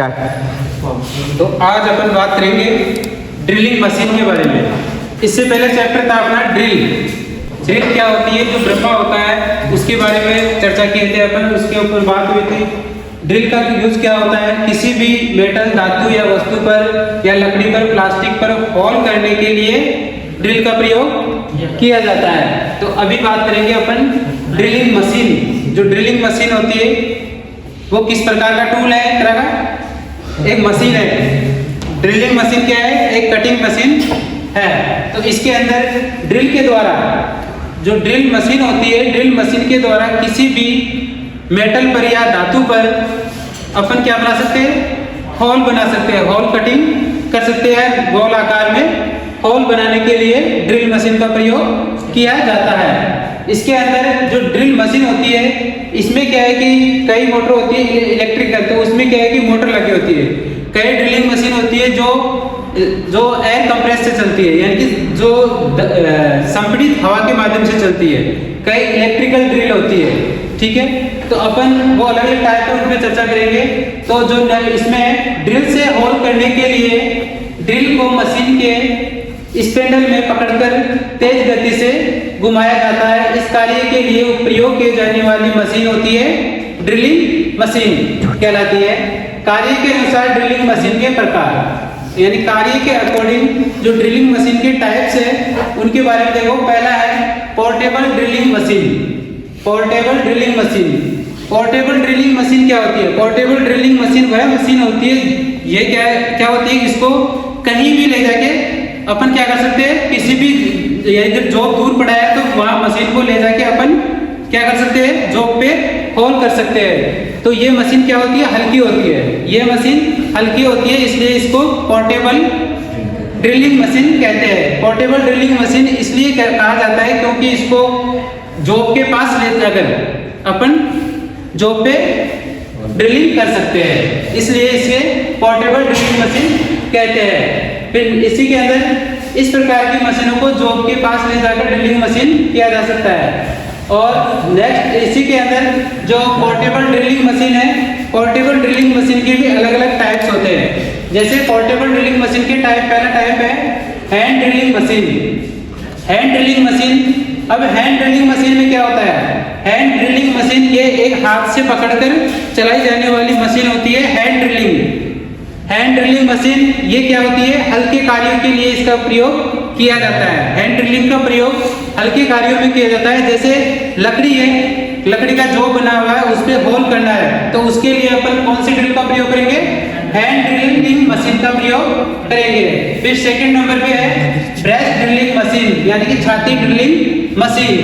तो आज अपन बात करेंगे ड्रिलिंग मशीन के बारे में। इससे पहले चैप्टर था अपना ड्रिल क्या होती है, जो ब्रह्मा होता है उसके बारे में चर्चा किए थे अपन, उसके ऊपर बात हुई थी। ड्रिल का यूज क्या होता है, किसी भी मेटल धातु या वस्तु पर या लकड़ी पर प्लास्टिक पर होल करने के लिए ड्रिल का प्रयोग किया जाता है। तो अभी बात करेंगे अपन ड्रिलिंग मशीन। जो ड्रिलिंग मशीन होती है वो किस प्रकार का टूल है, एक तरह का एक मशीन है। ड्रिलिंग मशीन क्या है, एक कटिंग मशीन है। तो इसके अंदर ड्रिल के द्वारा, जो ड्रिल मशीन होती है, ड्रिल मशीन के द्वारा किसी भी मेटल पर या धातु पर अपन क्या बना सकते हैं, होल बना सकते हैं, होल कटिंग कर सकते हैं। गोल आकार में होल बनाने के लिए ड्रिल मशीन का प्रयोग किया जाता है। इसके अंदर जो ड्रिल मशीन होती है, इसमें क्या है कि कई मोटर होती है इलेक्ट्रिकल, तो उसमें क्या है कि मोटर लगी होती है। कई ड्रिलिंग मशीन होती है जो एयर कंप्रेस से चलती है, यानी कि जो संपीड़ित हवा के माध्यम से चलती है। कई इलेक्ट्रिकल ड्रिल होती है, ठीक है। तो अपन वो अलग अलग टाइप है उनमें चर्चा करेंगे। तो जो इसमें ड्रिल से होल करने के लिए ड्रिल को मशीन के स्पेंडल में पकड़कर तेज गति से घुमाया जाता है। इस कार्य के लिए प्रयोग की जाने वाली मशीन होती है ड्रिलिंग मशीन कहलाती है। कार्य के अनुसार ड्रिलिंग मशीन के प्रकार, यानी कार्य के अकॉर्डिंग जो ड्रिलिंग मशीन के टाइप्स है उनके बारे में देखो। पहला है portable drilling machine. Portable drilling machine, portable drilling machine क्या होती है? पोर्टेबल ड्रिलिंग मशीन वह मशीन होती है, ये क्या होती है, इसको कहीं भी ले जाके अपन क्या कर सकते हैं, किसी भी जॉब दूर पड़ा है तो वहां मशीन को ले जाके अपन क्या कर सकते हैं, जॉब पे होल कर सकते हैं। तो ये मशीन क्या होती है, हल्की होती है। ये मशीन हल्की होती है, इसलिए इसको पोर्टेबल ड्रिलिंग मशीन कहते हैं। पोर्टेबल ड्रिलिंग मशीन इसलिए कहा जाता है क्योंकि इसको जॉब के पास ले जाकर अपन जॉब पे ड्रिलिंग कर सकते हैं, इसलिए इसे पोर्टेबल ड्रिलिंग मशीन कहते हैं। फिर इसी के अंदर इस प्रकार की मशीनों को जॉब के पास ले जाकर ड्रिलिंग मशीन किया जा सकता है। और नेक्स्ट इसी के अंदर जो पोर्टेबल ड्रिलिंग मशीन है, पोर्टेबल ड्रिलिंग मशीन के भी अलग अलग टाइप्स होते हैं। जैसे पोर्टेबल ड्रिलिंग मशीन के पहला टाइप है hand drilling machine. Hand drilling machine, अब हैंड ड्रिलिंग मशीन में क्या होता है, हैंड ड्रिलिंग मशीन ये एक हाथ से पकड़कर चलाई जाने वाली मशीन होती है hand drilling. Hand drilling machine ये क्या होती है, हल्के कार्यों के लिए इसका प्रयोग किया जाता है। हैंड ड्रिलिंग का प्रयोग हल्के कार्यों में किया जाता है। जैसे लकड़ी है, लकड़ी का जो बना हुआ है उस पर होल करना है, तो उसके लिए अपन कौन सी ड्रिल का प्रयोग करेंगे, हैंड ड्रिलिंग मशीन का प्रयोग करेंगे। फिर सेकंड नंबर पे है ब्रेस्ट ड्रिलिंग मशीन, यानी कि छाती ड्रिलिंग मशीन।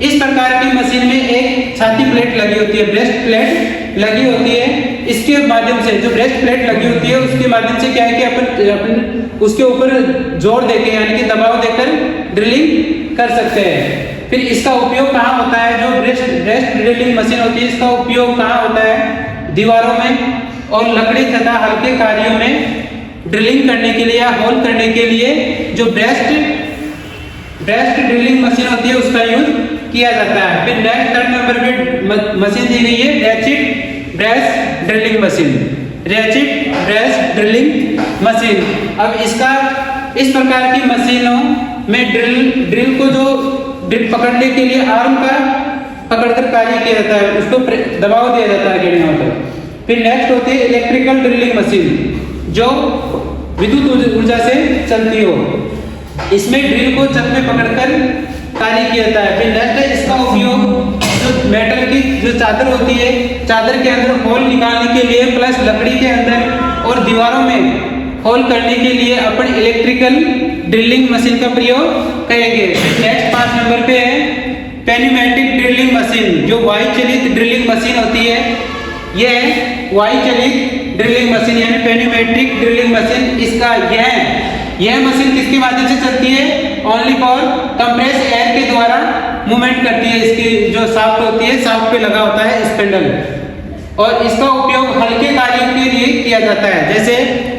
इस प्रकार की मशीन में एक छाती प्लेट लगी होती है, ब्रेस्ट प्लेट लगी होती है। इसके माध्यम से, जो ब्रेस्ट प्लेट लगी होती है उसके माध्यम से क्या है कि अपन उसके ऊपर जोर देके, यानी कि दबाव देकर ड्रिलिंग कर सकते हैं। फिर इसका उपयोग कहाँ होता है, जो ब्रेस्ट ड्रिलिंग मशीन होती है इसका उपयोग कहाँ होता है, दीवारों में और लकड़ी तथा हल्के कार्यों में ड्रिलिंग करने के लिए या होल करने के लिए जो ब्रेस्ट ड्रिलिंग मशीन होती है उसका यूज किया जाता है। फिर नेक्स्ट थर्ड नंबर पे मशीन दी गई है ratchet brace drilling machine. Ratchet brace drilling machine, अब इसका इस प्रकार की मशीनों में ड्रिल को जो ड्रिल पकड़ने के लिए आर्म का पकड़कर कार्य किया जाता है, उसको दबाव दिया जाता है गिरने पर। फिर नेक्स्ट होती है इलेक्ट्रिकल ड्रिलिंग मशीन, जो विद्युत ऊर्जा से चलती हो। इसमें ड्रिल को छत में पकड़कर कार्य किया जाता है। फिर नेक्स्ट है इसका उपयोग जो मेटल की जो चादर होती है, चादर के अंदर होल निकालने के लिए, प्लस लकड़ी के अंदर और दीवारों में होल करने के लिए अपन इलेक्ट्रिकल ड्रिलिंग मशीन का प्रयोग करेंगे। नेक्स्ट 5 नंबर पे है पेन्यूमेटिक ड्रिलिंग मशीन, जो वायु चलित ड्रिलिंग मशीन होती है। यह वायु चलित ड्रिलिंग मशीन यानी पेन्यूमेटिक ड्रिलिंग मशीन, इसका यह मशीन किसके माध्यम से चलती है, ओनली फॉर कंप्रेस एयर के द्वारा मूवमेंट करती है। इसकी जो शाफ्ट होती है, शाफ्ट पे लगा होता है स्पेंडल, और इसका उपयोग हल्के कार्यों के लिए किया जाता है। जैसे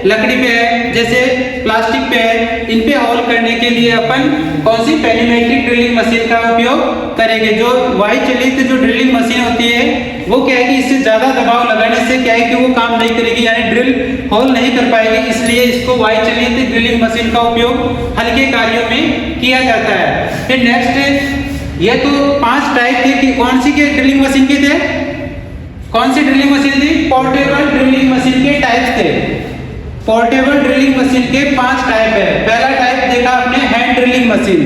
लकड़ी पे है, जैसे प्लास्टिक पे है, इन पे होल करने के लिए अपन कौन सी पेनीमेट्रिक ड्रिलिंग मशीन का उपयोग करेंगे। जो वायु चलित जो ड्रिलिंग मशीन होती है वो क्या है कि इससे ज्यादा दबाव लगाने से क्या है कि वो काम नहीं करेगी, यानी ड्रिल होल नहीं कर पाएगी, इसलिए इसको वायु चलित ड्रिलिंग मशीन का उपयोग हल्के कार्यों में किया जाता है। फिर नेक्स्ट, ये तो 5 टाइप थे कि कौन सी के ड्रिलिंग मशीन के थे, कौन सी ड्रिलिंग मशीन थी, पोर्टेबल ड्रिलिंग मशीन के टाइप थे। पोर्टेबल ड्रिलिंग मशीन के 5 टाइप है। पहला टाइप देखा आपने hand drilling machine.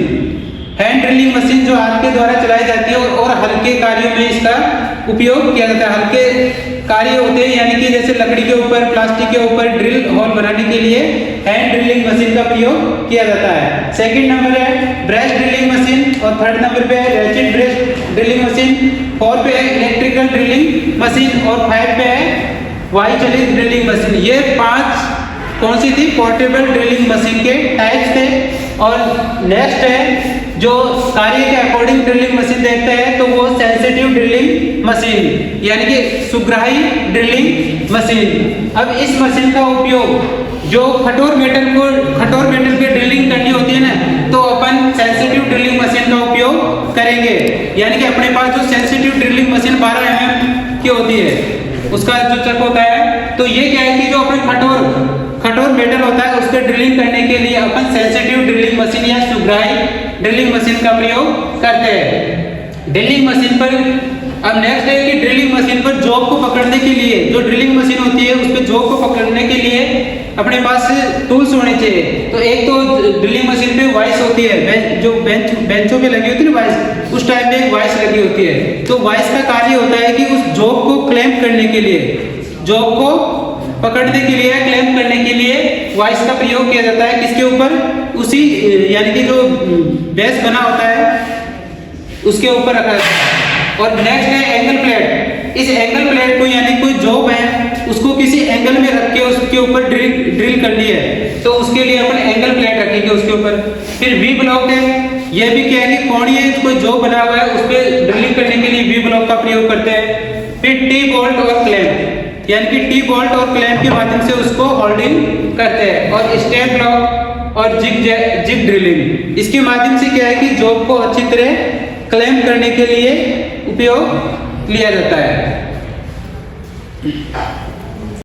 Hand drilling machine जो हाथ के द्वारा चलाई जाती है और हल्के कार्यों में इसका उपयोग किया जाता है। हल्के कार्य होते हैं, यानी कि जैसे लकड़ी के ऊपर, प्लास्टिक के ऊपर ड्रिल होल बनाने के लिए हैंड ड्रिलिंग मशीन का प्रयोग किया जाता है। सेकंड नंबर है ब्रश ड्रिलिंग मशीन, और थर्ड नंबर पे है रैचेट ब्रश ड्रिलिंग मशीन, 4 पे है इलेक्ट्रिकल ड्रिलिंग मशीन, और 5 पे है वायु चलित ड्रिलिंग मशीन। ये 5 कौन सी थी, पोर्टेबल ड्रिलिंग मशीन के टाइप्स थे। और नेक्स्ट है जो कार्य के अकॉर्डिंग ड्रिलिंग मशीन देखते हैं तो वो सेंसिटिव ड्रिलिंग मशीन, यानी कि सुग्राही ड्रिलिंग मशीन। अब इस मशीन का उपयोग जो कठोर मेटल पे ड्रिलिंग करनी होती है ना, तो अपन सेंसिटिव ड्रिलिंग मशीन का उपयोग करेंगे। यानी कि अपने पास जो सेंसिटिव ड्रिलिंग मशीन 12 mm की होती है, उसका जो चक होता है, तो ये क्या है कि जो अपन कठोर मेटल होता है उसके ड्रिलिंग करने के लिए अपन सेंसिटिव ड्रिलिंग मशीन या सुग्राही ड्रिलिंग मशीन का प्रयोग करते हैं ड्रिलिंग मशीन पर। अब नेक्स्ट है कि ड्रिलिंग मशीन पर जॉब को पकड़ने के लिए, जो ड्रिलिंग मशीन होती है उस पर जॉब को पकड़ने के लिए अपने पास टूल्स होने चाहिए। तो एक तो ड्रिलिंग मशीन पे वाइस होती है, जो बेंचों पे लगी होती है ना वाइस, उस टाइप में एक वाइस लगी होती है। तो वाइस का कार्य होता है कि उस जॉब को क्लैंप करने के लिए, जॉब को पकड़ने के लिए, क्लैंप करने के लिए वाइस का प्रयोग किया जाता है। किसके ऊपर, उसी यानी कि जो बेस बना होता है उसके ऊपर रखा जाता है। और नेक्स्ट है एंगल प्लेट। इस एंगल प्लेट को, यानी कोई जॉब है उसको किसी एंगल में रख के उसके ऊपर ड्रिल करनी है, तो उसके लिए अपन एंगल प्लेट रखेंगे उसके ऊपर। फिर वी ब्लॉक है, यह भी क्या है कि कोणीय कोई जॉब बना हुआ है उस पर ड्रिलिंग करने के लिए वी ब्लॉक का प्रयोग करते हैं। फिर टी बोल्ट और क्लैंप, यानी कि टी बोल्ट और क्लैंप के माध्यम से उसको होल्डिंग करते हैं। और स्टेप ब्लॉक और जिग ड्रिलिंग, इसके माध्यम से क्या है कि जॉब को अच्छी तरह क्लैंप करने के लिए उपयोग लिया जाता है।